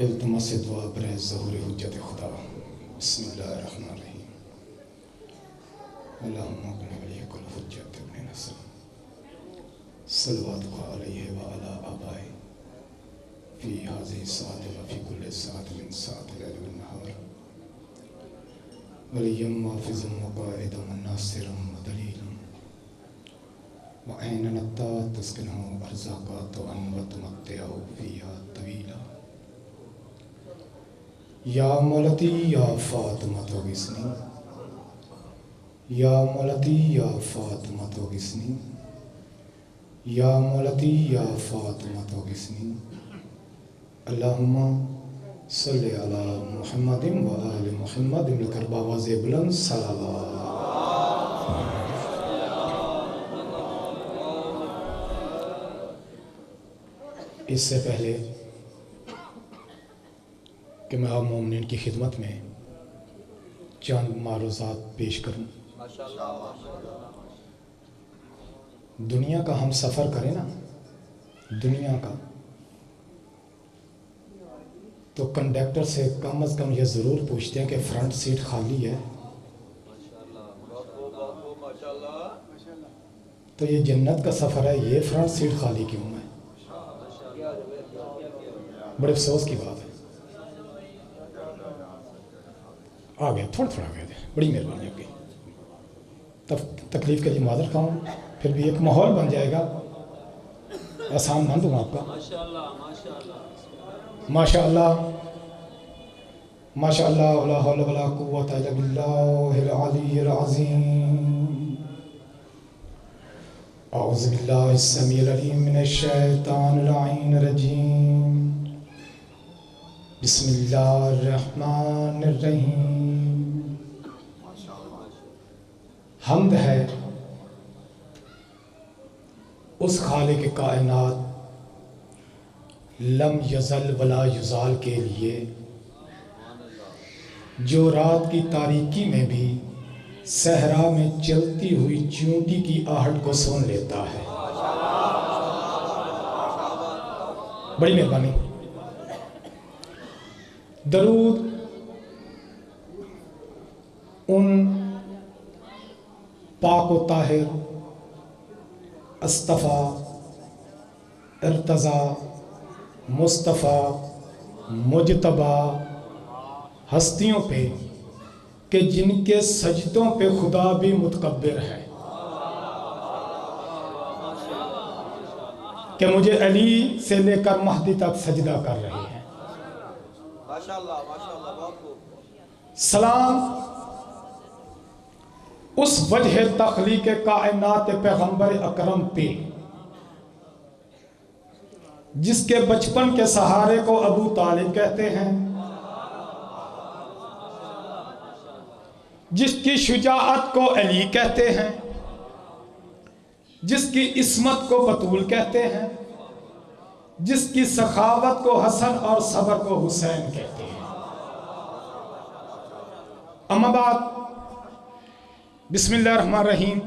التماس دعا برائے ظہور حجت خدا۔ بسم اللہ الرحمن الرحیم۔ اللہم ابن ولی کل حجت ابن نصر صلوات علیہ وعلا آبائی فی حاضی ساعت وفی کل ساعت من ساعت لیل والنہار ولیم محافظ وقائد وناصر ودلیل وعین نتا تسکنہ ارزاقات وتمتعہ فیہا طویلا۔ یا مولتی یا فاطمہ غسنی، یا مولتی یا فاطمہ غسنی، یا مولتی یا فاطمہ غسنی۔ اللہم صلی علی محمد و آل محمد لکر باواز بلند صلوات۔ اس سے پہلے کہ میں آپ مومنین کی خدمت میں چند معروضات پیش کروں، دنیا کا ہم سفر کریں نا، دنیا کا، تو کنڈکٹر سے کم از کم یہ ضرور پوچھتے ہیں کہ فرنٹ سیٹ خالی ہے؟ تو یہ جنت کا سفر ہے، یہ فرنٹ سیٹ خالی کیوں ہے؟ بڑے افسوس کی بات ہے۔ آگیا تھوڑا آگیا دے، بڑی مہربانی آپ کی، تکلیف کے لیے معذرت خواہ ہوں، پھر بھی ایک ماحول بن جائے گا، آسان مند ہوں آپ کا۔ ماشاء اللہ ماشاء اللہ، لا حول ولا قوت الا باللہ العلی العظیم۔ اعوذ باللہ السمیع العلیم من الشیطان اللعین الرجیم۔ بسم اللہ الرحمن الرحیم۔ حمد ہے اس خالق کائنات لم یزل ولا یزال کے لیے، جو رات کی تاریکی میں بھی صحرا میں چلتی ہوئی چیونٹی کی آہٹ کو سن لیتا ہے۔ بڑی مہربانی۔ درود ان پاک و طاہر، اصطفیٰ، ارتضیٰ، مصطفیٰ، مجتبیٰ ہستیوں پہ کہ جن کے سجدوں پہ خدا بھی متکبر ہے، کہ مجھے علی سے لے کر مہدی تک سجدہ کر رہے ہیں۔ سلام اس وجہ تخلیق کائنات پیغمبر اکرم پہ، جس کے بچپن کے سہارے کو ابو طالب کہتے ہیں، جس کی شجاعت کو علی کہتے ہیں، جس کی عصمت کو بطول کہتے ہیں، جس کی سخاوت کو حسن اور صبر کو حسین کہتے ہیں۔ اما بعد، بسم اللہ الرحمن الرحیم۔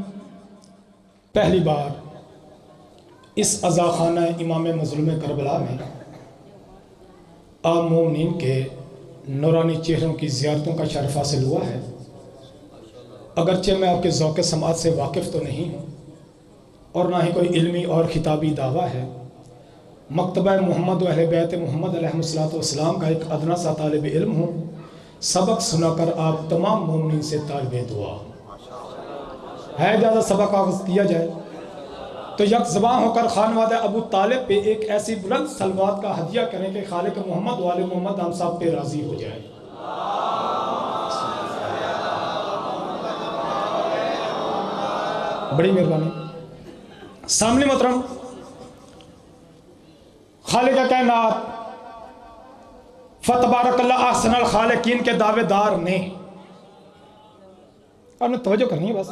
پہلی بار اس عزاخانہ امام مظلوم کربلا میں عام مومنین کے نورانی چہروں کی زیارتوں کا شرف حاصل ہوا ہے۔ اگرچہ میں آپ کے ذوق سماعت سے واقف تو نہیں ہوں، اور نہ ہی کوئی علمی اور خطابی دعویٰ ہے، مکتبہ محمد و اہل بیت محمد علیہ السلام کا ایک ادنا سا طالب علم ہوں۔ سبق سنا کر آپ تمام مومنین سے طالب دعا ہے، اجازت سبق آغاز کیا جائے تو یک زباں ہو کر خانوادہ ابو طالب پہ ایک ایسی بلند صلوات کا ہدیہ کریں کہ خالق محمد و آل محمد ہم صاحب پہ راضی ہو جائے۔ بڑی مہربانی۔ سامنے محترم، خالق کائنات فتبارک اللہ احسن الخالقین کے دعوے دار نے، آپ نے توجہ کرنی ہے بس،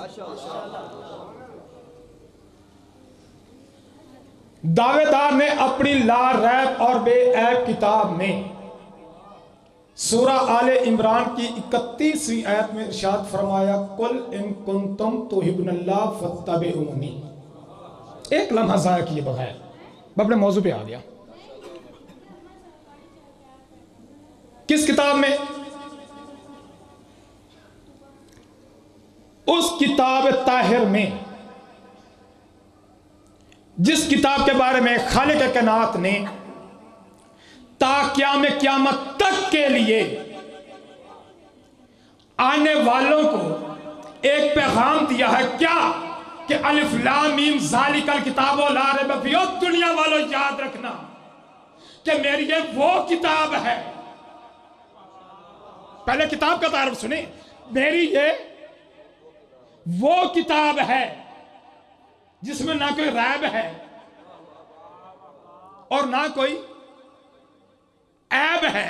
دعوے دار نے اپنی لا ریب اور بے عیب کتاب میں سورہ آل عمران کی 31ویں آیت میں ارشاد فرمایا، قُلْ إِن كُنْتُمْ تُحِبُّونَ اللَّهَ فَاتَّبِعُونِی۔ ایک لمحہ ضائع کیے بغیر میں اپنے موضوع پہ آ گیا۔ کس کتاب میں؟ اس کتاب طاہر میں، جس کتاب کے بارے میں خالق کائنات نے تا قیام قیامت تک کے لیے آنے والوں کو ایک پیغام دیا ہے، کیا کہ الف لام میم ذالک الکتاب لا ریب فیہ۔ دنیا والوں یاد رکھنا کہ میری یہ وہ کتاب ہے، پہلے کتاب کا تعارف سنیں، میری یہ وہ کتاب ہے جس میں نہ کوئی ریب ہے اور نہ کوئی عیب ہے،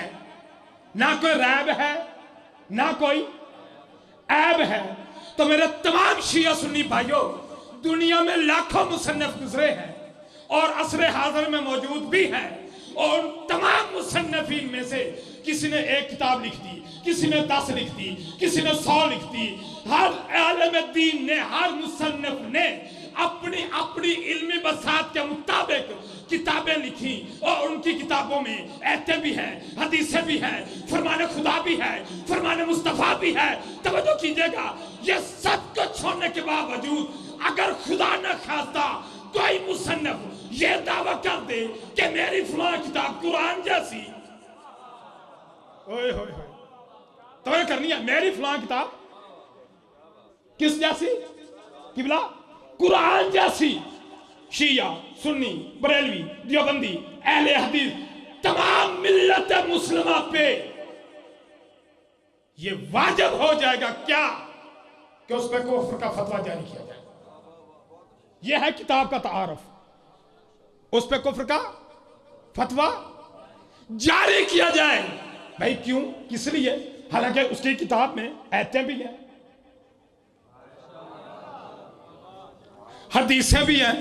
نہ کوئی ریب ہے نہ کوئی عیب ہے۔ تو میرے تمام شیعہ سنی بھائیوں، دنیا میں لاکھوں مصنف گزرے ہیں اور عصر حاضر میں موجود بھی ہیں، اور تمام مصنفین میں سے کسی نے ایک کتاب لکھ دی، کسی نے 10 لکھ دی، کسی نے 100 لکھ دی۔ ہر عالم دین نے، ہر مصنف نے اپنی علمی بساط کے مطابق کتابیں لکھی، اور ان کی کتابوں میں آیتیں بھی ہیں، حدیثیں بھی ہیں، فرمان خدا بھی ہے، فرمان مصطفیٰ بھی ہے۔ توجہ کیجئے گا، یہ سب کچھ چھوڑنے کے باوجود اگر خدا نہ خواستہ کوئی مصنف یہ دعویٰ کر دے کہ میری فلاں کتاب قرآن جیسی، توجہ کرنی ہے، میری فلاں کتاب کس جیسی؟ قبلہ قرآن جیسی۔ شیعہ، سنی، بریلوی، دیوبندی، اہل حدیث، تمام ملت مسلمہ پہ یہ واجب ہو جائے گا کیا کہ اس پہ کفر کا فتویٰ جاری کیا جائے۔ یہ ہے کتاب کا تعارف، اس پہ کفر کا فتویٰ جاری کیا جائے۔ بھائی کیوں؟ کس لیے؟ حالانکہ اس کی کتاب میں آیتیں بھی ہیں، حدیثیں بھی ہیں،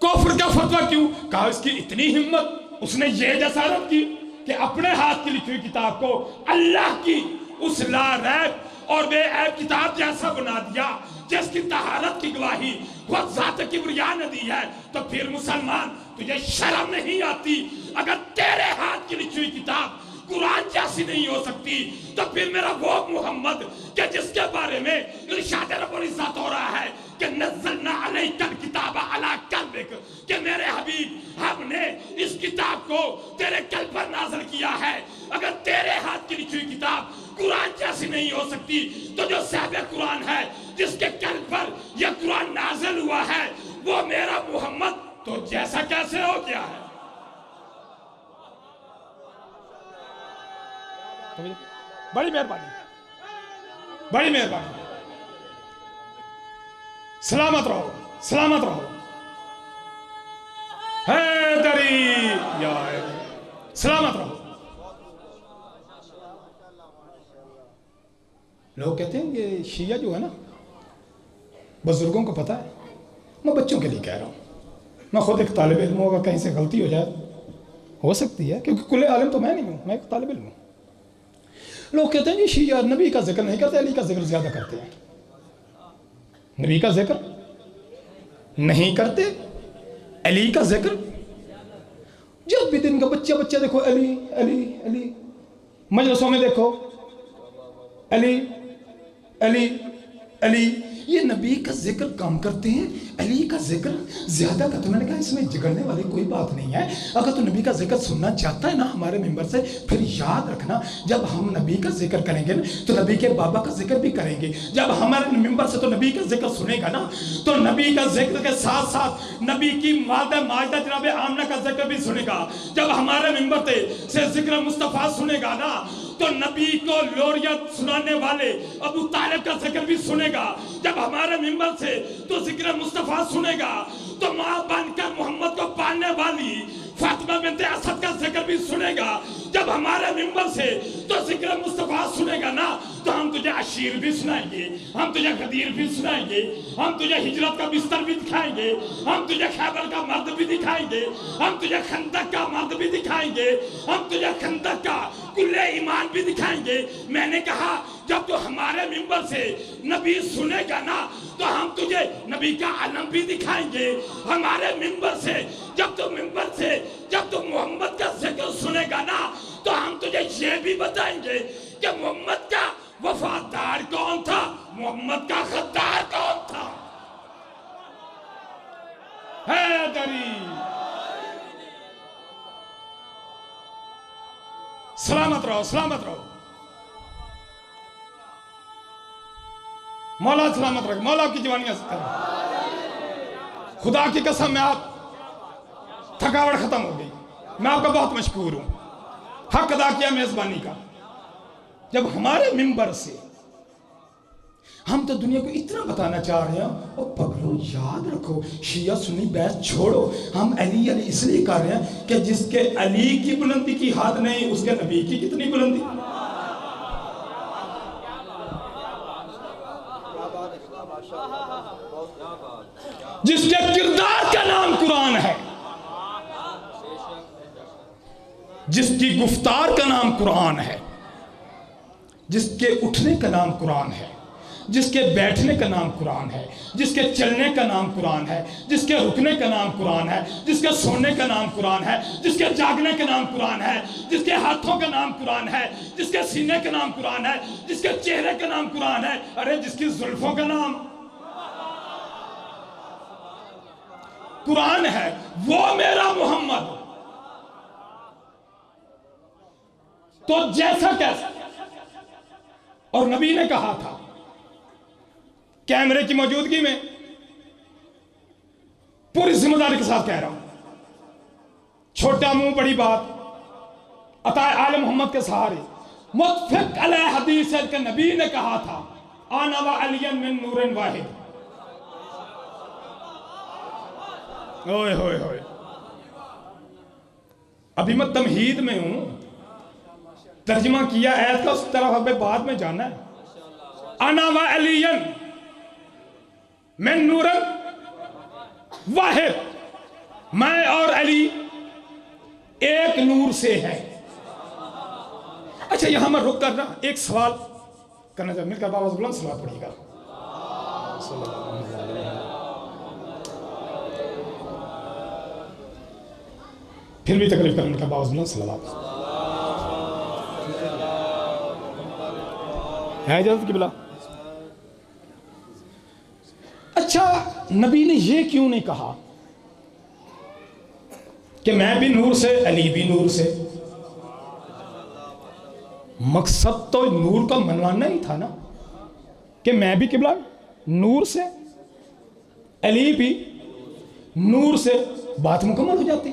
کفر کا فتویٰ کیوں؟ کہا اس کی اتنی ہمت، اس نے یہ جسارت کی کہ اپنے ہاتھ کی لکھی ہوئی کتاب کو اللہ کی اس لا ریب اور بے عیب کتاب جیسا بنا دیا جس کی طہارت کی گواہی خود ذات کبریا نے دی ہے۔ تو پھر مسلمان تجھے شرم نہیں آتی؟ اگر تیرے ہاتھ کی لکھی ہوئی کتاب قرآن جیسی نہیں ہو سکتی تو پھر میرا وہ محمد کہ جس کے بارے میں ارشاد رب العزت ہو رہا ہے کہ نزلنا علیک الکتاب علی قلبک، کہ میرے حبیب ہم نے اس کتاب کو تیرے قلب پر نازل کیا ہے۔ اگر تیرے ہاتھ کی لکھی ہوئی کتاب قرآن جیسی نہیں ہو سکتی تو جو صاحب قرآن ہے، جس کے قلب پر یہ قرآن نازل ہوا ہے، وہ میرا محمد تو جیسا کیسے ہو گیا ہے؟ بڑی مہربانی، بڑی مہربانی۔ سلامت رہو، سلامت رہو۔ حیدری یا حیدری، سلامت رہو۔ لوگ کہتے ہیں یہ شیعہ جو ہے نا، بزرگوں کو پتا ہے، میں بچوں کے لیے کہہ رہا ہوں، میں خود ایک طالب علم ہوں، اگر کہیں سے غلطی ہو جائے ہو سکتی ہے، کیونکہ کل عالم تو میں نہیں ہوں، میں ایک طالب علم ہوں۔ لوگ کہتے ہیں یہ شیعہ نبی کا ذکر نہیں کرتے، علی کا ذکر زیادہ کرتے ہیں۔ نبی کا ذکر نہیں کرتے، علی کا ذکر جب بھی دن کا بچہ دیکھو علی علی علی، مجلسوں میں دیکھو علی علی علی، یہ نبی کا ذکر کم کرتے ہیں، علی کا ذکر زیادہ کرتے ہیں۔ میں نے کہا اس میں جگڑنے والی کوئی بات نہیں ہے، اگر تو نبی کا ذکر سننا چاہتا ہے نا ہمارے ممبر سے، پھر یاد رکھنا جب ہم نبی کا ذکر کریں گے تو نبی کے بابا کا ذکر بھی کریں گے۔ جب ہمارے ممبر سے تو نبی کا ذکر سنے گا نا تو نبی کا ذکر کے ساتھ ساتھ نبی کی والدہ ماجدہ جناب آمنہ کا ذکر بھی سنے گا۔ جب ہمارے ممبر سے ذکر مصطفیٰ سنے گا نا تو نبی کو لوریت سنانے والے ابو طالب کا ذکر بھی سنے گا۔ جب ہمارے ممبر سے تو ذکر مصطفیٰ سنے گا تو ماں بن کر محمد کو پالنے والی فاطمہ بنت اسد کا ذکر بھی سنے گا۔ جب ہمارے ممبر سے تو ذکر مصطفیٰ سنے گا نا تو ہم تجھے عشیر بھی سنائیں گے، ہم تجھے غدیر بھی سنائیں گے، ہم تجھے ہجرت کا بستر بھی دکھائیں گے، ہم تجھے خیبر کا مرد بھی دکھائیں گے، ہم تجھے خندق کا مرد بھی دکھائیں گے، ہم تجھے خندق کا کل ایمان بھی دکھائیں گے۔ میں نے کہا جب تو ہمارے ممبر سے نبی سنے گا نا تو ہم تجھے نبی کا علم بھی دکھائیں گے۔ ہمارے ممبر سے جب تو محمد کا ذکر سنے گا نا تو ہم تجھے یہ بھی بتائیں گے کہ محمد کا وفادار کون تھا، محمد کا غدار کون تھا۔ حیدری سلامت رہو، سلامت رہو، مولا سلامت رکھ، مولا کی جوانیاں کریں۔ خدا کی قسم میں آپ تھکاوٹ ختم ہو گئی، میں آپ کا بہت مشکور ہوں، حق ادا کیا میزبانی کا۔ جب ہمارے ممبر سے ہم تو دنیا کو اتنا بتانا چاہ رہے ہیں، اور پگلو یاد رکھو شیعہ سنی بحث چھوڑو، ہم علی علی اس لیے کر رہے ہیں کہ جس کے علی کی بلندی کی حد نہیں، اس کے نبی کی کتنی بلندی۔ جس کے کردار کا نام قرآن ہے، جس کی گفتار کا نام قرآن ہے، جس کے اٹھنے کا نام قرآن ہے، جس کے بیٹھنے کا نام قرآن ہے، جس کے چلنے کا نام قرآن ہے، جس کے رکنے کا نام قرآن ہے، جس کے سونے کا نام قرآن ہے، جس کے جاگنے کا نام قرآن ہے، جس کے ہاتھوں کا نام قرآن ہے، جس کے سینے کا نام قرآن ہے، جس کے چہرے کا نام قرآن ہے، ارے جس کی زلفوں کا نام قرآن ہے، وہ میرا محمد۔ تو جیسا کیسا، اور نبی نے کہا تھا کیمرے کی موجودگی میں، پوری ذمہ داری کے ساتھ کہہ رہا ہوں، چھوٹا منہ بڑی بات، عطا آل محمد کے سہارے، متفق علیہ حدیث ہے کہ نبی نے کہا تھا آنا و علی من نور واحد۔ اوئے ہوئے ہوئے، ابھی میں تمہید میں ہوں، ترجمہ کیا آیت کا، اس طرف اب بعد میں جانا ہے۔ انا و علی من نور واحد، میں اور علی ایک نور سے ہے۔ اچھا یہاں میں رک کرنا ایک سوال کرنا چاہتا ہوں، مل کر باواز بلند صلوات پڑھیے گا۔ پھر بھی تکلیف کرنے کا باواز بلند صلوات ہے اجازت کی بلا۔ اچھا نبی نے یہ کیوں نہیں کہا کہ میں بھی نور سے، علی بھی نور سے؟ مقصد تو نور کا منوانا ہی تھا نا، کہ میں بھی قبلہ نور سے، علی بھی نور سے، بات مکمل ہو جاتی۔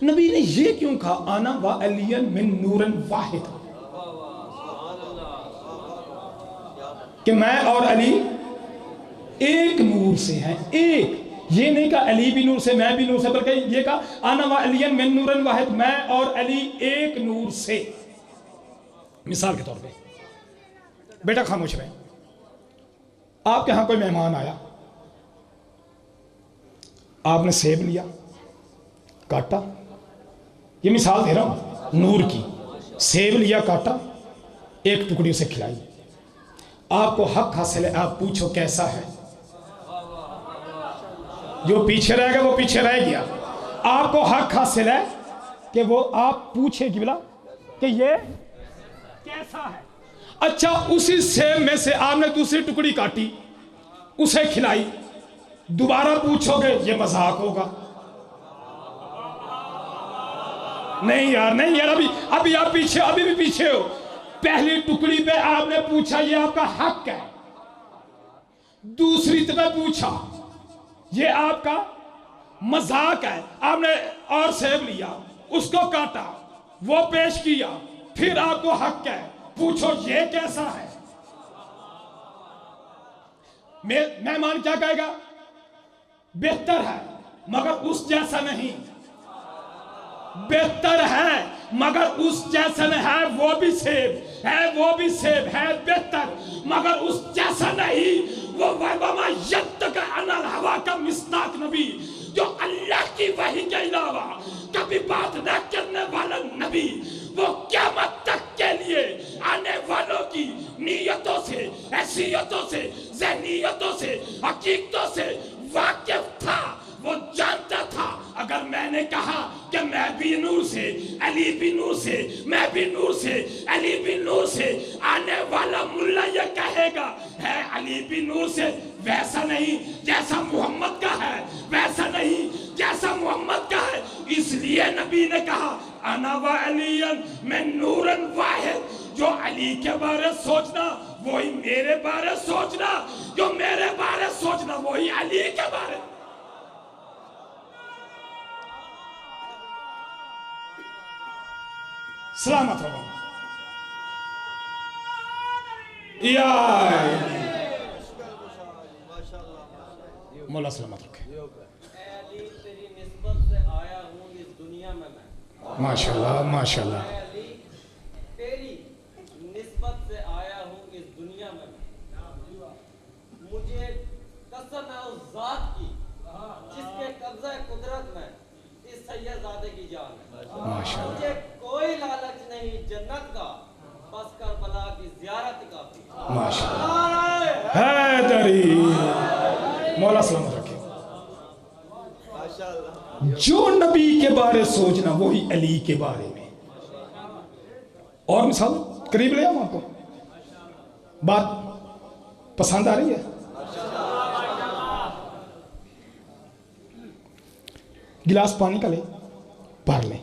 نبی نے یہ کیوں کہا آنا و علی من نور واحد، کہ میں اور علی ایک نور سے ہیں، ایک، یہ نہیں کہا علی بھی نور سے میں بھی نور سے، بلکہ یہ کہا انا و علی من نور واحد، میں اور علی ایک نور سے۔ مثال کے طور پہ بیٹا خاموش رہے، آپ کے ہاں کوئی مہمان آیا، آپ نے سیب لیا، کاٹا، یہ مثال دے رہا ہوں نور کی، سیب لیا کاٹا، ایک ٹکڑی اسے کھلائی، آپ کو حق حاصل ہے، آپ پوچھو کیسا ہے، جو پیچھے رہ گیا وہ پیچھے رہ گیا، آپ کو حق حاصل ہے کہ وہ آپ پوچھے گی بلا کہ یہ کیسا ہے۔ اچھا اسی سیب میں سے آپ نے دوسری ٹکڑی کاٹی، اسے کھلائی، دوبارہ پوچھو گے یہ مذاق ہوگا؟ نہیں یار، نہیں یار، ابھی آپ پیچھے، ابھی بھی پیچھے ہو۔ پہلی ٹکڑی پہ آپ نے پوچھا یہ آپ کا حق ہے، دوسری پہ پوچھا یہ آپ کا مذاق ہے، آپ نے اور سیب لیا، اس کو کاٹا، وہ پیش کیا، پھر آپ کو حق ہے، پوچھو یہ کیسا ہے؟ مہمان کیا کہے گا؟ بہتر ہے مگر اس جیسا نہیں، بہتر ہے مگر اس جیسا نہیں ہے، وہ بھی سیب ہے، وہ بھی سیب ہے بہتر مگر اس جیسا نہیں۔ وہ وَمَا يَنطِقُ عَنِ الْهَوَىٰ کا مصداق نبی، جو اللہ کی وحی کے علاوہ کبھی بات نہ کرنے والا نبی، وہ قیامت تک کے لیے آنے والوں کی نیتوں سے، حیثیتوں سے، ذہنیتوں سے، حقیقتوں سے واقف تھا۔ وہ جانتا تھا اگر میں نے کہا کہ میں بھی نور سے، علی بھی نور سے، بن نور سے، علی بن نور سے آنے والا ملا یہ کہے گا ہے علی بن نور سے، ویسا نہیں جیسا محمد کا ہے، ویسا نہیں جیسا محمد کا ہے۔ اس لیے نبی نے کہا انا و علی من نور واحد، جو علی کے بارے سوچنا وہی میرے بارے سوچنا، جو میرے بارے سوچنا وہی علی کے بارے۔ سلامت رہو یا مولا سلامت رکھے۔ اے علی تیری نسبت سے آیا ہوں اس دنیا میں، ماشاءاللہ ماشاءاللہ۔ اے علی تیری نسبت سے آیا ہوں اس دنیا میں، مجھے قسم ہے اس ذات کی جس کے قبضہ قدرت میں اس سیدزادے کی جان ہے۔ ماشاءاللہ۔ مجھے کوئی لالچ نہیں جنت کا، بس کربلا کی زیارت کافی۔ ماشاءاللہ حیدری، مولا سلامت رکھے۔ جو نبی کے بارے سوچنا وہی علی کے بارے میں۔ اور مثال قریب لے آؤں آپ کو، بات پسند آ رہی ہے؟ گلاس پانی کا لیں، بھر لیں۔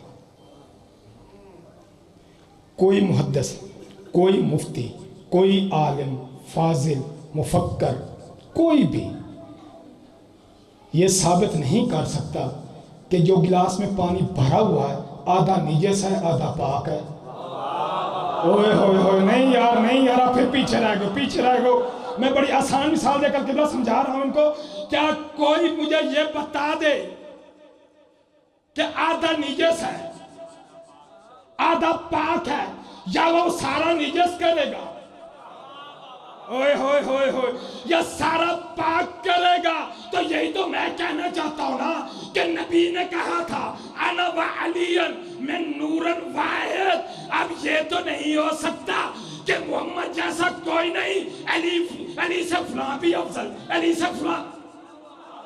کوئی محدث، کوئی مفتی، کوئی عالم، فاضل، مفکر، کوئی بھی یہ ثابت نہیں کر سکتا کہ جو گلاس میں پانی بھرا ہوا ہے آدھا نجس ہے آدھا پاک ہے۔ اوئے ہوئے ہوئے، نہیں یار نہیں یار، آپ پھر پیچھے رہ گئے، پیچھے رہ گئے۔ میں بڑی آسان مثال دے کر قبلہ سمجھا رہا ہوں ان کو۔ کیا کوئی مجھے یہ بتا دے کہ آدھا نجس ہے آدھا پاک ہے، یا وہ سارا نجس کرے گا؟ اوئے ہوئے ہوئے ہوئے، یا سارا پاک کرے گا؟ تو یہی تو میں کہنا چاہتا ہوں نا کہ نبی نے کہا تھا انا و علی من نور واحد۔ اب یہ تو نہیں ہو سکتا کہ محمد جیسا کوئی نہیں، علی سے فلاں بھی افضل، علی سے فلاں۔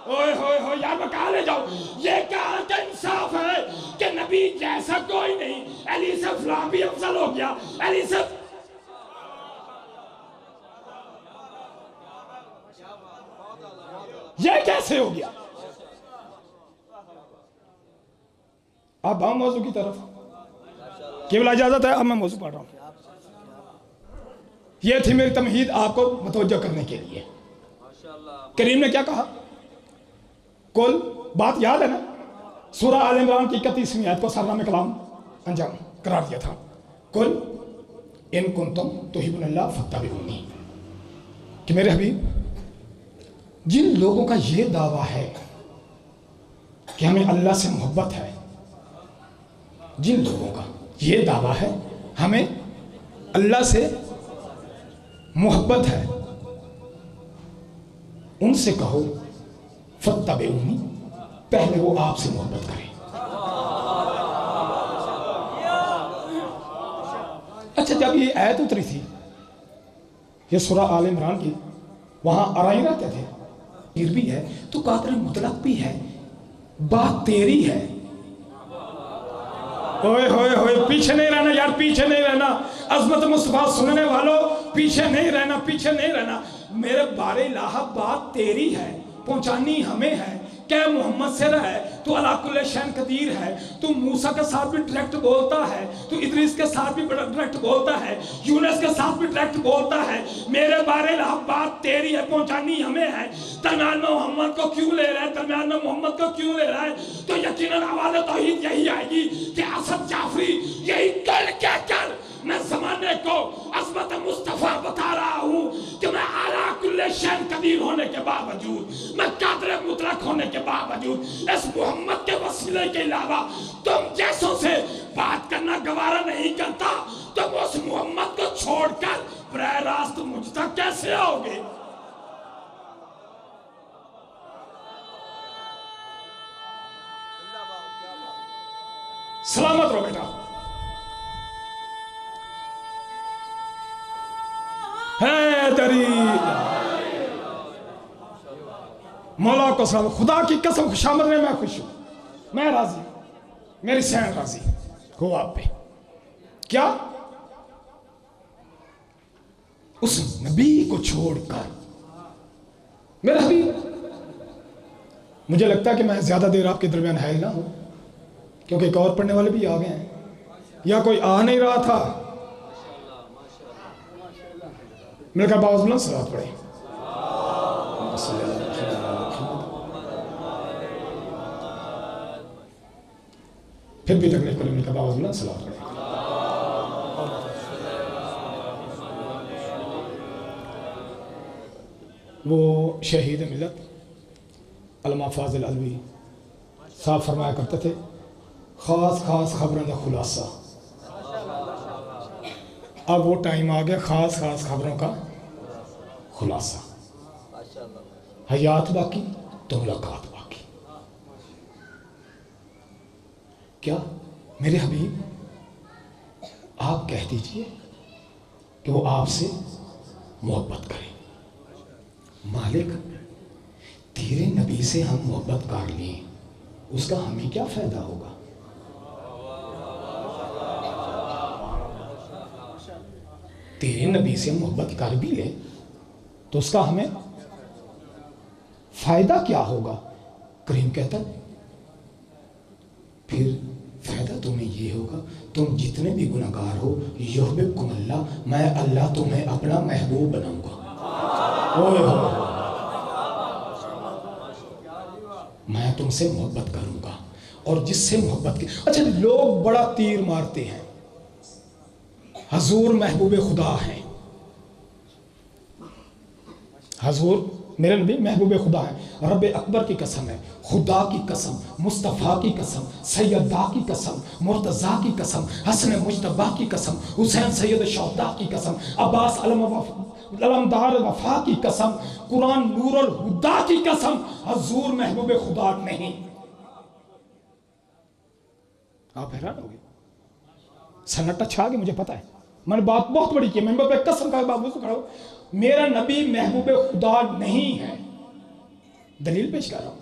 اوئے ہوئے ہوئے یار میں کہاں لے جاؤں؟ یہ کہاں کا انصاف ہے کہ نبی جیسا کوئی نہیں، علی سے فلاں بھی افضل ہو گیا، علی سے۔ یہ کیسے ہو گیا؟ اب ہم موضوع کی طرف، کیول اجازت ہے اب میں موضوع پڑھ رہا ہوں۔ یہ تھی میری تمہید آپ کو متوجہ کرنے کے لیے۔ کریم نے کیا کہا؟ کل بات یاد ہے نا، سورہ آل عمران کی 31ویں آیت کو سرنامہ کلام انجام قرار دیا تھا۔ کل ان کنتم تحبون اللہ فاتبعونی، کہ میرے حبیب جن لوگوں کا یہ دعویٰ ہے کہ ہمیں اللہ سے محبت ہے، جن لوگوں کا یہ دعویٰ ہے ہمیں اللہ سے محبت ہے، ان سے کہو فاتبعونی، پہلے وہ آپ سے محبت کریں۔ اچھا جب یہ آیت اتری تھی، یہ سورہ آل عمران کی، وہاں آرائی رہتے تھے، پھر بھی ہے تو قادر مطلق بھی ہے، بات تیری ہے۔ ہوئے ہوئے ہوئے، پیچھے نہیں رہنا یار، پیچھے نہیں رہنا، عظمت مصطفیٰ سننے والوں پیچھے نہیں رہنا، پیچھے نہیں رہنا۔ میرے بار الہ بات تیری ہے، پہنچانی ہمیں ہے۔ کہ محمد سے رہے تو علی کل شیء قدیر ہے، تو موسیٰ کے ساتھ بھی ڈائریکٹ بولتا ہے، تو ادریس کے ساتھ بھی ڈائریکٹ بولتا ہے، یونس کے ساتھ بھی ڈائریکٹ بولتا ہے۔ میرے بارے الہ بات تیری ہے، پہنچانی ہمیں ہے۔ درمیان میں محمد کو کیوں لے رہا ہے، درمیان میں محمد کو کیوں لے رہا ہے؟ تو یقیناً آواز توحید یہی آئے گی کہ اسد جعفری یہی کل کہہ کر میں زمانے کو عظمت مصطفیٰ بتا رہا ہوں کہ میں اعلیٰ کل شیء قدیر ہونے کے باوجود، میں قادر مطلق ہونے کے باوجود، اس محمد کے وسیلے کے علاوہ تم جیسوں سے بات کرنا گوارا نہیں کرتا، تم اس محمد کو چھوڑ کر براہ راست مجھ تک کیسے آؤ گے؟ سلامت رہو بیٹا۔ حیدری، مولا کو سلام، خدا کی قسم خوشامد میں خوش ہوں، میں راضی ہوں، میری سین راضی ہو آپ پہ۔ کیا اس نبی کو چھوڑ کر میرے حبیب. مجھے لگتا ہے کہ میں زیادہ دیر آپ کے درمیان حائل نہ ہوں کیونکہ ایک اور پڑھنے والے بھی آ گئے ہیں یا کوئی آ نہیں رہا تھا. میرے کہا باوز بلند صلوات پڑھیں. پھر بھی تکلیف کو میرے کہا باوز بلند صلوات پڑھیں. وہ شہید ملت علامہ فاضل علوی صاحب فرمایا کرتے تھے خاص خاص خبروں کا خلاصہ. اب وہ ٹائم آ گیا خاص خاص خبروں کا خلاصہ. حیات باقی تو ملاقات باقی. کیا میرے حبیب آپ کہہ دیجئے کہ وہ آپ سے محبت کریں. مالک تیرے نبی سے ہم محبت کر لیں اس کا ہمیں کیا فائدہ ہوگا؟ تیرے نبی سے محبت کر بھی لے تو اس کا ہمیں فائدہ کیا ہوگا؟ کریم کہتا ہے پھر فائدہ تمہیں یہ ہوگا تم جتنے بھی گناہگار ہو یحببکم اللہ میں اللہ تمہیں اپنا محبوب بناؤں گا. میں تم سے محبت کروں گا اور جس سے محبت کی. اچھا لوگ بڑا تیر مارتے ہیں حضور محبوب خدا ہیں. حضور میرے نبی محبوب خدا ہیں. رب اکبر کی قسم ہے خدا کی قسم مصطفیٰ کی قسم سیدہ کی قسم مرتضیٰ کی قسم حسن مجتبیٰ کی قسم حسین سید شہداء کی قسم عباس علمدار وفا کی قسم قرآن نور الہدا کی قسم حضور محبوب خدا نہیں. آپ حیران ہو گئے. سنٹا چھا گئی مجھے پتا ہے میں نے بات بہت بڑی کی میں پہ قسم کا بابو سے کھڑا ہوں میرا نبی محبوب خدا نہیں ہے. دلیل پیش کر رہا ہوں.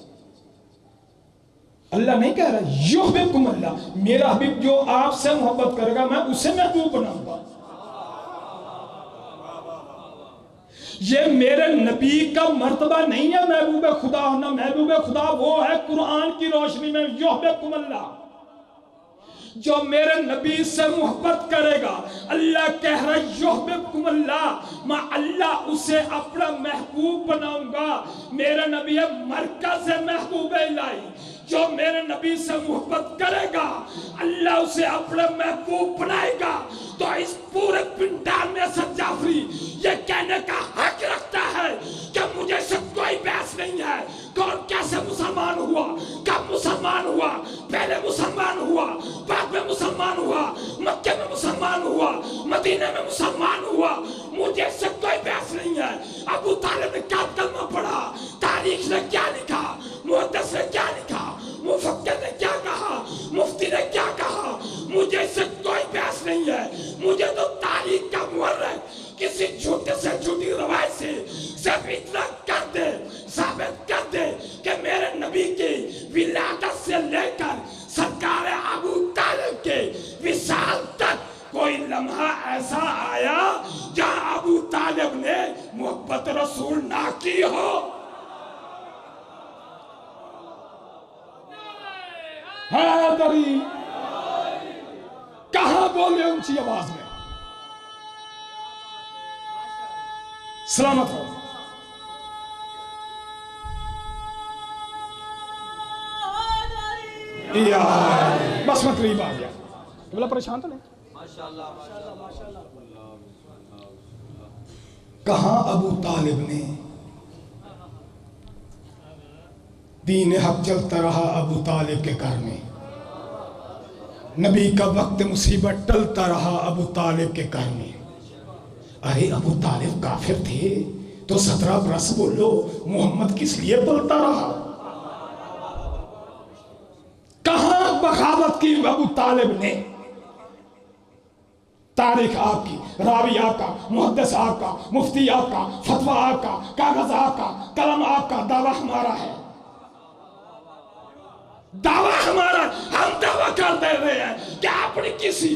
اللہ نہیں کہہ رہا یحببکم اللہ میرا حبیب جو آپ سے محبت کرے گا میں اسے محبوب بناؤں گا. یہ میرے نبی کا مرتبہ نہیں ہے محبوب خدا ہونا. محبوب خدا وہ ہے قرآن کی روشنی میں یحببکم اللہ جو میرے نبی سے محبت کرے گا. اللہ کہہ رہا یحببکم اللہ میں اللہ اسے اپنا محبوب بناؤں گا. میرے نبی ہے مرکز محبوب الہی جو میرے نبی سے محبت کرے گا اللہ اسے اپنا محبوب بنائے گا. تو اس پورے پنڈال میں اسد جعفری یہ کہنے کا حق رکھتا ہے کہ مجھے سے کوئی بحث نہیں ہے کون کیسے مسلمان ہوا کب مسلمان ہوا پہلے مسلمان ہوا بعد میں مسلمان ہوا مکہ میں مسلمان ہوا مدینہ میں مسلمان ہوا مجھے سے کوئی بحث نہیں ہے. ابو طالب نے کیا کلمہ پڑھا تاریخ نے کیا لکھا محدث نے کیا لکھا مفکر نے کیا کہا مفتی نے کیا کہا مجھے سے کوئی بحث نہیں ہے. مجھے تو تاریخ کا مورخ کسی جھوٹے سے جھوٹی روایت سے صرف اتنا کر دے ثابت کر دے کہ میرے نبی کی ولادت سے لے کر سرکار ابو طالب کے وصال تک کوئی لمحہ ایسا آیا جہاں ابو طالب نے محبت رسول نہ کی ہو. حیدری کہاں بولے اونچی آواز میں سلامت ہو. بس میں قریب آ گیا بولا پریشان تو نہیں. کہاں ابو طالب نے دین حق چلتا رہا ابو طالب کے گھر میں نبی کا وقت مصیبت ٹلتا رہا ابو طالب کے گھر میں. ارے ابو طالب کافر تھے تو 17 برس بولو محمد کس لیے بولتا رہا. کہاں بغاوت کی ابو طالب نے. تاریخ آپ کی راوی آپ کا محدث آپ کا مفتی آپ کا فتویٰ آپ کا کاغذ آپ کا قلم آپ کا دعویٰ ہمارا ہے. دعویٰ ہمارا ہم دعویٰ کر دے رہے ہیں کہ اپنی کسی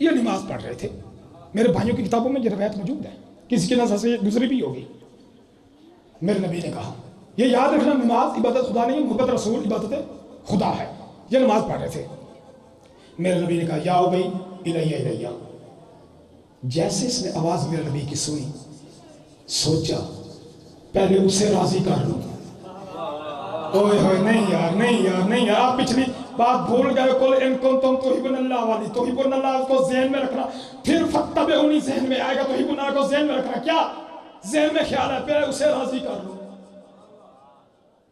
یہ نماز پڑھ رہے تھے. میرے بھائیوں کی کتابوں میں یہ روایت موجود ہے, کسی کی نظر سے گزری بھی ہوگی. میرے نبی نے کہا, یہ یاد رکھنا نماز عبادت خدا نہیں, محبت رسول عبادت خدا ہے. یہ نماز پڑھ رہے تھے. میرے نبی نے کہا یا ابی الیہ الیہ. جیسے اس نے آواز میرے نبی کی سنی, سوچا پہلے اسے راضی کر لوں. اوئے ہوئے نہیں یار, نہیں یار, نہیں یار, آپ پچھلی بات بھول گئے. قل ان کنتم تحبون اللہ والی, تحبون اللہ کو ذہن میں رکھنا, پھر فاتبعونی ذہن میں آئے گا. تحبون اللہ کو ذہن میں رکھنا, کیا ذہن میں خیال ہے پہلے اسے راضی کر لوں,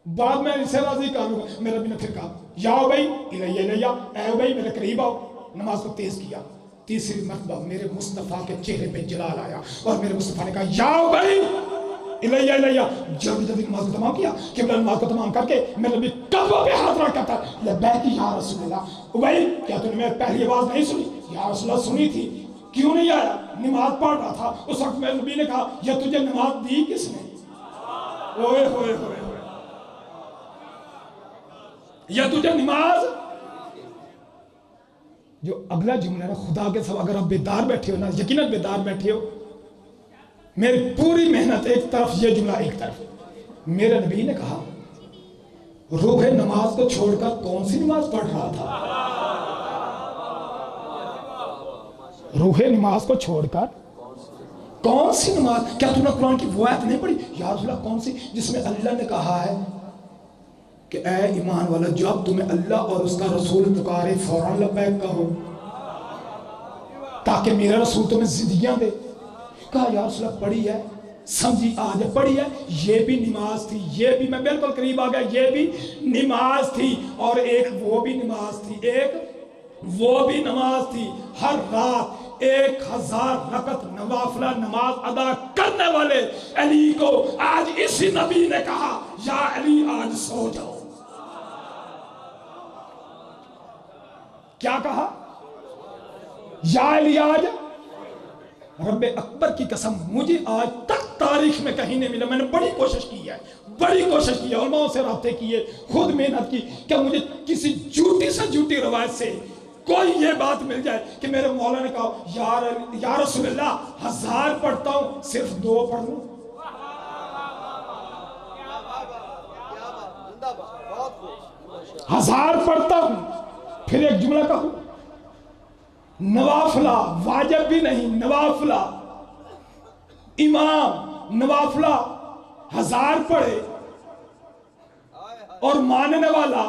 بعد میں اسے راضی کر لوں. میرے نبی نے پھر کہا یا ابی الیہ الیہ, اے ابی میرے قریب آؤ. نماز کو تیز کیا. تیسری مرتبہ میرے مصطفیٰ کے چہرے پہ جلال آیا اور میرے مصطفیٰ نے کہا یا ابی الیہ الیہ. جلدی جلدی نماز کو تمام کیا. قبلہ نماز کو تمام کر کے میرے نبی قدموں پہ ہاتھ رکھ کرتا, لبیک یا رسول اللہ. ابی کیا تو نے میری پہلی آواز نہیں سنی؟ یا رسول اللہ سنی تھی. کیوں نہیں آیا؟ نماز پڑھ رہا تھا. اس وقت میرے نبی نے کہا یہ تجھے نماز دی کس نے؟ اوئے ہوئے ہوئے, یہ تجھے نماز. جو اگلا جملہ ہے خدا کے سوا, اگر آپ بیدار بیٹھے ہو نا, یقیناً بیدار بیٹھے ہو, میری پوری محنت ایک طرف, یہ جملہ ایک طرف. میرے نبی نے کہا روح نماز کو چھوڑ کر کون سی نماز پڑھ رہا تھا؟ روح نماز کو چھوڑ کر کون سی نماز؟ کیا تم نے قرآن کی وہ آیت نہیں پڑھی یا رسول اللہ کون سی جس میں اللہ نے کہا ہے کہ اے ایمان والا جب تمہیں اللہ اور اس کا رسول پکارے فوراً لبیک کہو تاکہ میرا رسول تمہیں زندگیاں دے. کہا یا رسول اللہ پڑھی ہے, سمجھی آج پڑھی ہے, یہ بھی نماز تھی, یہ بھی, میں بالکل قریب آ گیا, یہ بھی نماز تھی اور ایک وہ بھی نماز تھی, ایک وہ بھی نماز تھی. ہر رات 1000 رکعت نوافلہ نماز ادا کرنے والے علی کو آج اسی نبی نے کہا یا علی آج سو جاؤ. کیا کہا؟ یا علی آج. رب اکبر کی قسم مجھے آج تک تاریخ میں کہیں نہیں ملا. میں نے بڑی کوشش کی ہے, بڑی کوشش کی ہے, علماء سے رابطے کیے, خود محنت کی, کہ مجھے کسی جھوٹی سے جھوٹی روایت سے کوئی یہ بات مل جائے کہ میرے مولا نے کہا یا رسول اللہ 1000 پڑھتا ہوں صرف 2 پڑھ لوں. ہزار پڑھتا ہوں پھر ایک جملہ کہوں, نوافلہ واجب بھی نہیں, نوافلہ امام نوافلہ 1000 پڑھے اور ماننے والا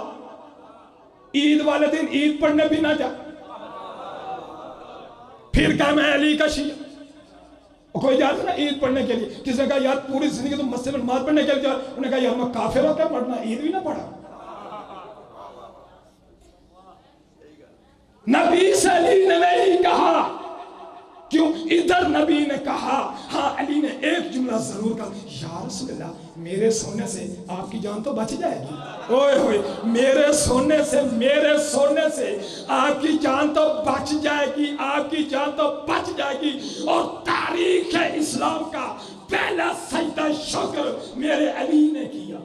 عید والے دن عید پڑھنے بھی نہ جا, پھر کہا میں علی کا شیعہ. کوئی جاتا نا عید پڑھنے کے لیے, کس نے کہا یار پوری زندگی تم مسجد میں نماز پڑھنے کے لیے جا, انہوں نے کہا یار میں کافر ہو کیا پڑھنا, عید بھی نہ پڑھا. نبی سے علی نے نہیں کہا, کیوں؟ ادھر نبی نے کہا. ہاں علی نے ایک جملہ ضرور کہا, یا رسول اللہ میرے سونے سے آپ کی جان تو بچ جائے گی. اوئے ہوئے, میرے سونے سے آپ کی جان تو بچ جائے گی, آپ کی جان تو بچ جائے گی. اور تاریخ اسلام کا پہلا سجدہ شکر میرے علی نے کیا.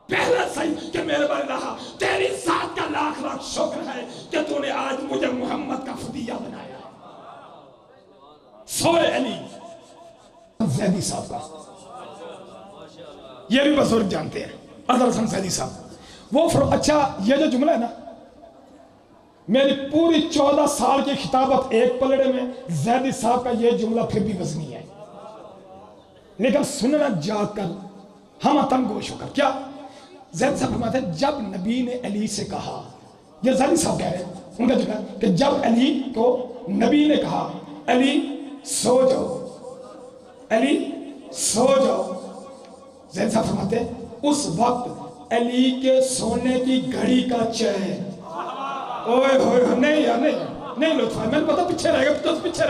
پہلا سجدہ کہ میرے بارے رہا, تیری ذات کا لاکھ لاکھ شکر ہے کہ تو نے آج مجھے محمد کا فدیہ بنایا. سوئے علی زیدی صاحب کا, یہ بھی بزرگ جانتے ہیں, اظہر حسن زیدی صاحب. وہ اچھا یہ جو جملہ ہے نا, میری پوری 14 سال کی خطابت ایک پلڑے میں زیدی صاحب کا یہ جملہ پھر بھی وزنی ہے, لیکن سننا جاگ کر ہم تنگ گوش ہو کر. کیا زید صاحب فرماتے ہیں جب نبی نے علی سے کہا, یہ زیدی صاحب کہہ رہے ہیں, ان کا جملہ کہ جب علی کو نبی نے کہا علی سو جاؤ, علی سو جاؤ, زید صاحب فرماتے ہیں اس وقت علی کے سونے کی گھڑی کا چین. اوئے ہوئے, نہیں یار نہیں لطف ہے, میں نے پتا پیچھے رہ گئے, تو پیچھے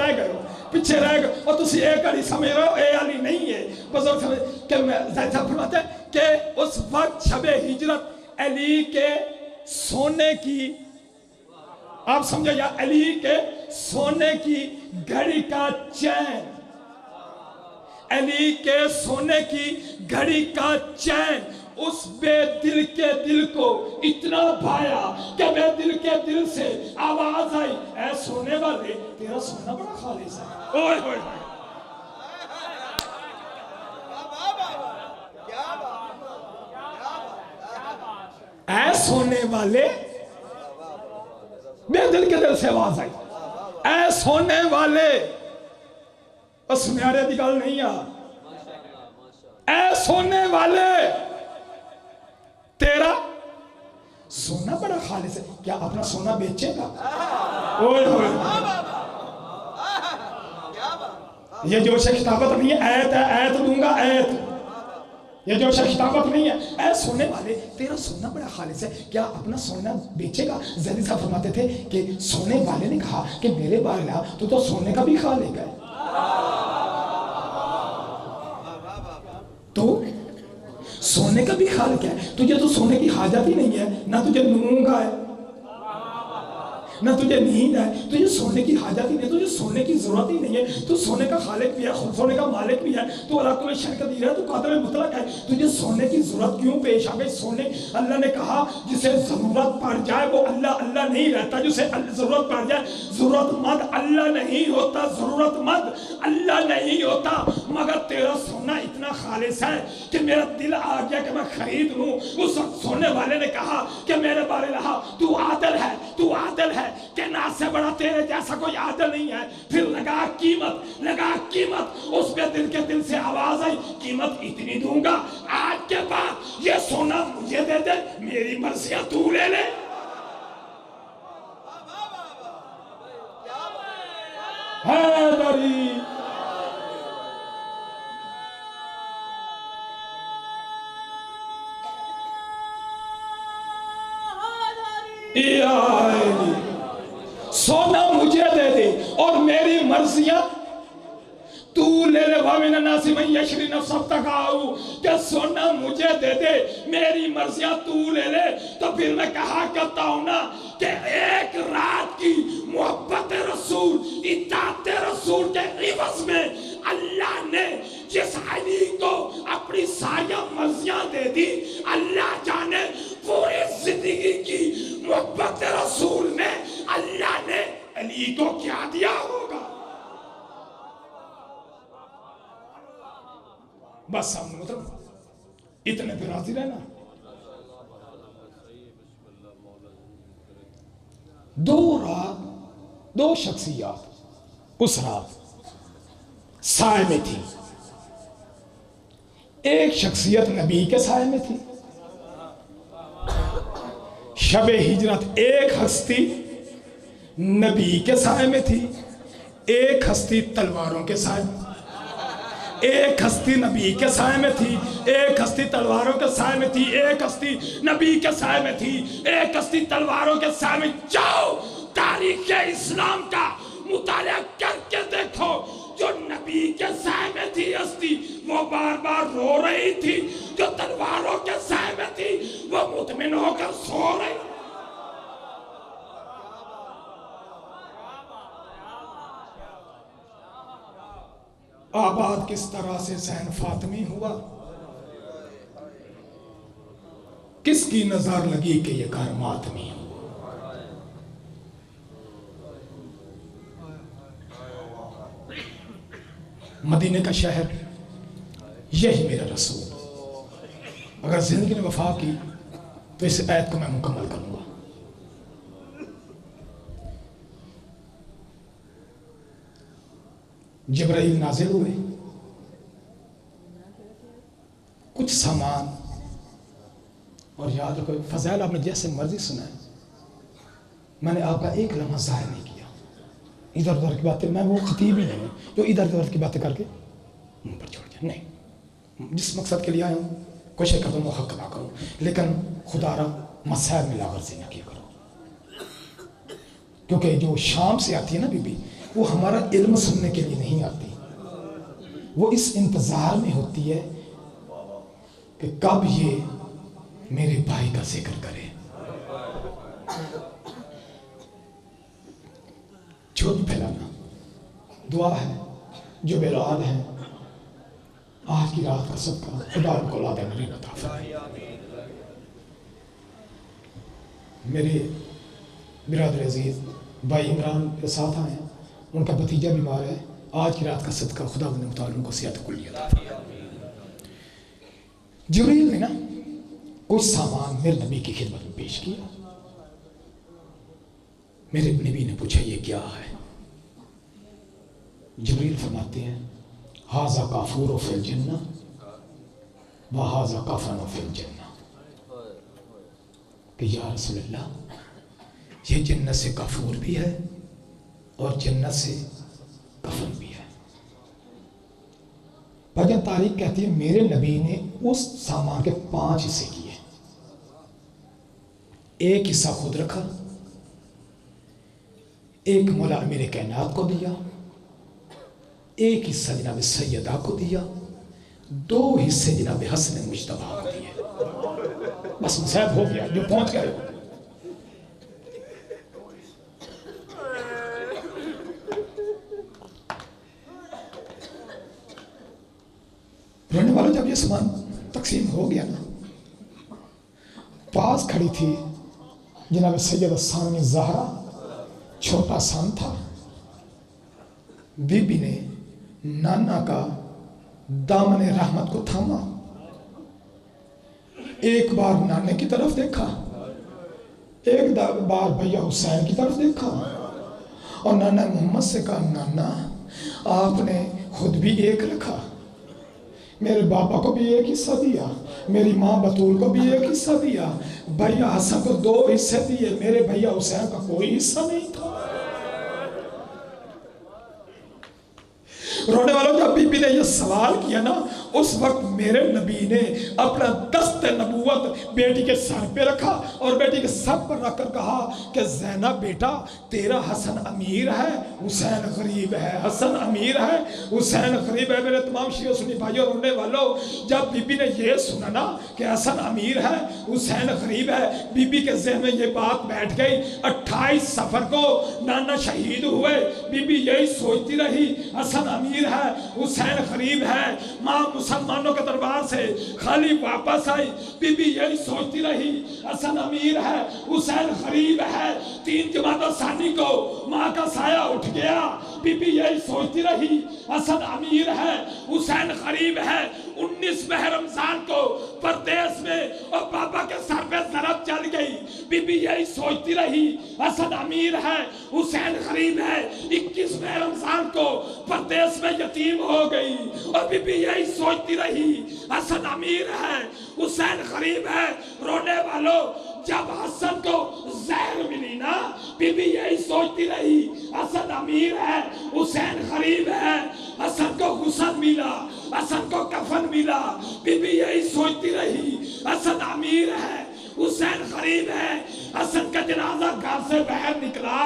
رہ گئے اور تسی ایک علی سمجھ رہے ہو, اے علی نہیں ہے بزرگ سمجھ. کہ زید صاحب فرماتے ہیں کہ اس وقت شب ہجرت علی کے سونے کی, آپ سمجھو یا علی کے سونے کی گھڑی کا چین, علی کے سونے کی گھڑی کا چین اس بے دل کے دل کو اتنا بھایا کہ بے دل کے دل سے آواز آئی، اے سونے والے تیرا سونا بڑا خالص ہے۔ اوئے ہوئے اے سونے والے، بے دل کے دل سے آواز آئی، اے سونے والے، اس میارے دی گل نہیں آ، اے سونے والے تیرا سونا بڑا خالص ہے، کیا اپنا سونا بیچے گا؟ اوئے ہوئے یہ جوش خطابت نہیں ہے، ایت ہے، ایت دوں گا ایت، یہ جوش خطابت نہیں ہے۔ اے سونے والے تیرا سونا بڑا خالص ہے، کیا اپنا سونا بیچے گا؟ زیدی صاحب فرماتے تھے کہ سونے والے نے کہا کہ میرے بارے تو سونے کا بھی خالق ہے، تو سونے کا بھی خالق ہے، تجھے تو سونے کی حاجت ہی نہیں ہے، نہ تجھے نمونگ ہے، نہ تجھے نیند ہے، تجھے سونے کی حاجت ہی نہیں، تجھے سونے کی ضرورت ہی نہیں ہے، تو سونے کا خالق بھی ہے، سونے کا مالک بھی ہے، تو اللہ کل شے قدیر ہے، تو قادر مطلق ہے، تجھے سونے کی ضرورت کیوں پیش آ گئی؟ سونے اللہ نے کہا جسے ضرورت پڑ جائے وہ اللہ نہیں رہتا، جسے ضرورت پڑ جائے ضرورت مند اللہ نہیں ہوتا، ضرورت مند اللہ نہیں ہوتا، مگر تیرا سونا اتنا خالص ہے کہ میرا دل آ گیا کہ میں خرید لوں۔ اس وقت سونے والے نے کہا کہ میرے بارے لہا تو عادل ہے، تو عادل ہے کہ ناز سے بڑا تیرے جیسا کوئی عادل نہیں ہے۔ پھر لگا قیمت، اس پہ دل کے دل سے آواز آئی، قیمت اتنی دوں گا، آج کے بعد یہ سونا مجھے دے دے، میری مرضیاں تو لے لے۔ حیدری سونا مجھے دے دے اور میری مرضیاں تو لے لے، وَمِنَ النَّاسِ مَن يَشْرِي نَفْسَهُ ابْتِغَاءَ، کہ سونا مجھے دے دے، میری مرضیاں تو لے لے۔ تو پھر میں کہا کرتا ہوں نا کہ ایک رات کی محبت رسول، اطاعت رسول کے عوض میں اللہ نے جس علی کو اپنی ساری مرضیاں دے دی، اللہ جانے پوری زندگی کی محبت رسول میں اللہ نے علی کو کیا دیا ہوگا۔ بس سامنے مطلب اتنے پہ راضی رہنا۔ دو شخصیات اس رات سائے میں تھی، ایک شخصیت نبی کے سائے میں تھی، شب ہجرت ایک ہستی نبی کے سائے میں تھی، ایک ہستی تلواروں کے سائے میں، ایک ہستی نبی کے سائے میں تھی، ایک ہستی تلواروں کے سائے میں تھی، ایک ہستی نبی کے سائے میں تھی، ایک ہستی تلواروں کے سائے میں۔ جاؤ تاریخ اسلام کا مطالعہ کر کے دیکھو، جو نبی کے سائے میں تھی ہستی وہ بار بار رو رہی تھی، جو تلواروں کے سائے میں تھی وہ مطمئن ہو کر سو رہی۔ آباد کس طرح سے زین فاطمی ہوا، کس کی نظر لگی کہ یہ گھر ماتمی ہوا۔ مدینے کا شہر، یہی میرا رسول، اگر زندگی نے وفا کی تو اس آیت کو میں مکمل کروں گا۔ جبرائیل نازل ہوئے، کچھ سامان، اور یاد رکھو فضائل آپ نے جیسے مرضی سنا ہے، میں نے آپ کا ایک لمحہ ظاہر نہیں کیا، ادھر ادھر کی باتیں، میں وہ خطیب ہی نہیں ہوں جو ادھر ادھر کی باتیں کر کے منہ پر چھوڑ جائے، نہیں، جس مقصد کے لیے آیا ہوں کوشش کرتا ہوں وہ حق ادا کروں، لیکن خدا را مسائل میں لاغرضی نہ کیا کرو، کیونکہ جو شام سے آتی ہے نا بی بی، وہ ہمارا علم سننے کے لیے نہیں آتی، وہ اس انتظار میں ہوتی ہے کہ کب یہ میرے بھائی کا ذکر کرے۔ جھوٹ پھیلانا، دعا ہے جو بے اولاد ہیں آج کی رات کا صدقہ خدا ان کو اولاد نبی عطا فرمائے۔ میرے برادر عزیز بھائی عمران کے ساتھ آئے ہیں، ان کا بھتیجا بیمار ہے، آج کی رات کا صدقہ خدا بند مطالعہ ان کو صحت کلی عطا فرمائے۔ جبریل نے نا کچھ سامان میرے نبی کی خدمت میں پیش کیا۔ میرے نبی نے پوچھا یہ کیا ہے؟ جبریل فرماتے ہیں ھذا کافور فی الجنہ و ھذا کفن فی الجنہ، کہ یا رسول اللہ یہ جنت سے کافور بھی ہے اور جنت سے کفن بھی ہے۔ بھائی تاریخ کہتی ہے میرے نبی نے اس سامان کے 5 حصے کیے، ایک حصہ خود رکھا، ایک مولا امیر کائنات کو دیا، ایک حصہ جناب سیدہ کو دیا، 2 حصے جناب حسن مجتبیٰ کو دیے۔ بس مصیب ہو گیا جو پہنچ گئے۔ رہنے والوں جب یہ سامان تقسیم ہو گیا نا، پاس کھڑی تھی جناب سیدہ ثانیہ زہرا، چھوٹا سان تھا، بی بی نے نانا کا دامن رحمت کو تھاما، ایک بار نانے کی طرف دیکھا، ایک بار بھیا حسین کی طرف دیکھا، اور نانا محمد سے کہا نانا آپ نے خود بھی ایک رکھا، میرے بابا کو بھی ایک حصہ دیا، میری ماں بطول کو بھی ایک حصہ دیا، بھیا حسن کو 2 حصے دیے، میرے بھیا حسین کا کوئی حصہ نہیں تھا۔ رونے والوں جب بی بی نے یہ سوال کیا نا، اس وقت میرے نبی نے اپنا دست نبوت بیٹی کے سر پہ رکھا اور بیٹی کے سر پر رکھ کر کہا کہ زینب بیٹا تیرا حسن امیر ہے حسین غریب ہے، حسن امیر ہے حسین غریب ہے۔ میرے تمام شیعہ سنی بھائیوں رونے والوں، جب بی بی نے یہ سنا نا کہ حسن امیر ہے حسین غریب ہے، بی بی کے ذہن میں یہ بات بیٹھ گئی۔ 28 صفر کو نانا شہید ہوئے، بی بی یہی سوچتی رہی حسن امیر ہے حسین غریب ہے۔ ماں مسلمانوں کے دربار سے خالی واپس آئی، بی بی یہی سوچتی رہی حسن امیر ہے حسین غریب ہے۔ 3 جمادی ثانی کو ماں کا سایہ اٹھ گیا، بی بی یہی سوچتی رہی حسن امیر ہے حسین غریب ہے۔ 19 ماہ رمضان کو پردیس میں اور بابا کے سر پہ ضرب چل گئی، بی بی یہی سوچتی رہی حسن امیر ہے حسین غریب ہے۔ 21 ماہ رمضان کو پردیس میں یتیم ہو گئی اور بی بی یہی سوچتی رہی حسن امیر ہے حسین غریب ہے۔ رونے والوں جب حسن کو زہر ملی نا، بی بی یہی سوچتی رہی حسن امیر ہے حسین غریب ہے۔ حسن کو غسل ملا، حسن کو کفن ملا، بی بی یہی سوچتی رہی حسن امیر ہے حسین غریب ہے۔ حسن کا جنازہ گھر سے باہر نکلا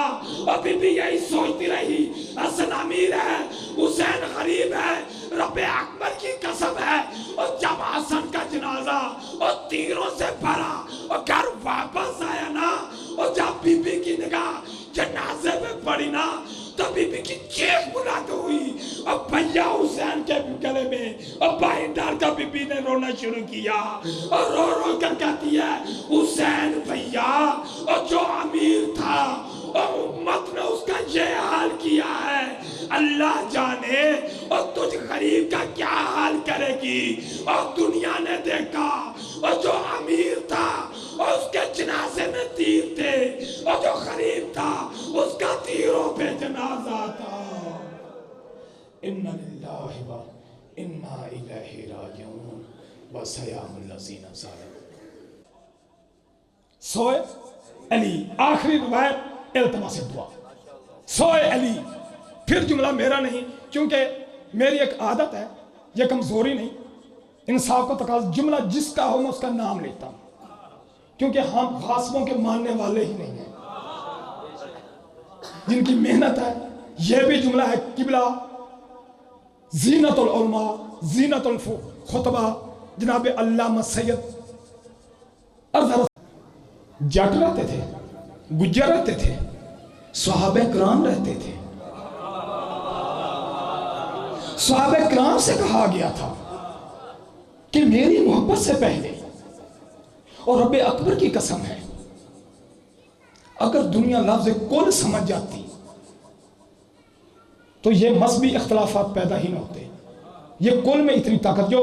اور بی بی یہی سوچتی رہی حسن امیر ہے حسین غریب ہے۔ رب اکبر کی قسم ہے، اور جب حسن کا جنازہ اور تیروں سے بھرا اور گھر واپس آیا نا، اور جب بی بی کی نگاہ جنازے میں پڑی نا، تو بی بی کی چیخ بلند ہوئی اور بھیا حسین کے گلے میں اور باہر ڈال کر بی بی نے رونا شروع کیا اور رو رو کر کہتی ہے حسین بھیا، اور جو امیر تھا اور امت نے اس کا یہ حال کیا ہے، اللہ جانے اور تجھ غریب کا کیا حال کرے گی۔ اور دنیا نے دیکھا، اور جو امیر تھا اور اس کے جنازے میں تیر تھے، اور جو غریب تھا اس کا تیروں پہ جنازہ تھا۔ اِنَّ لِلَّهِ وَإِنَّا إِلَيْهِ رَاجِعُونَ وَسَيَعْلَمُ الَّذِينَ ظَلَمُوا۔ سوئے علی، آخری روایت التماس دعا، سوئے علی۔ پھر جملہ میرا نہیں، کیونکہ میری ایک عادت ہے، یہ کمزوری نہیں، انصاف کو تقاضا، جملہ جس کا ہو میں اس کا نام لیتا ہوں، کیونکہ ہم غاصبوں کے ماننے والے ہی نہیں ہیں، جن کی محنت ہے۔ یہ بھی جملہ ہے قبلہ زینت العلماء زینت الخطبہ جناب علامہ سید جٹ رہتے تھے، گجر رہتے تھے، صحابہ کرام رہتے تھے۔ صحابہ کرام سے کہا گیا تھا کہ میری محبت سے پہلے، اور رب اکبر کی قسم ہے اگر دنیا لفظ کل سمجھ جاتی تو یہ مذہبی اختلافات پیدا ہی نہ ہوتے. یہ کل میں اتنی طاقت، جو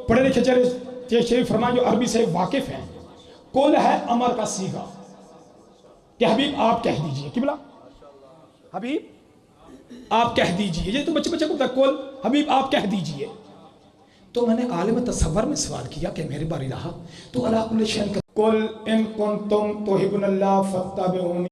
پڑھے لکھے چہرے شریف فرمائیں جو عربی سے واقف ہیں، کل ہے امر کا صیغہ کہ حبیب آپ کہہ دیجئے. قبلہ حبیب آپ کہہ دیجئے، یہ تو بچے کو کل حبیب آپ کہہ دیجئے. تو میں نے عالم تصور میں سوال کیا کہ میرے باری رہا تو اللہ کل شیء قل ان کنتم تحبون اللہ فاتبعونی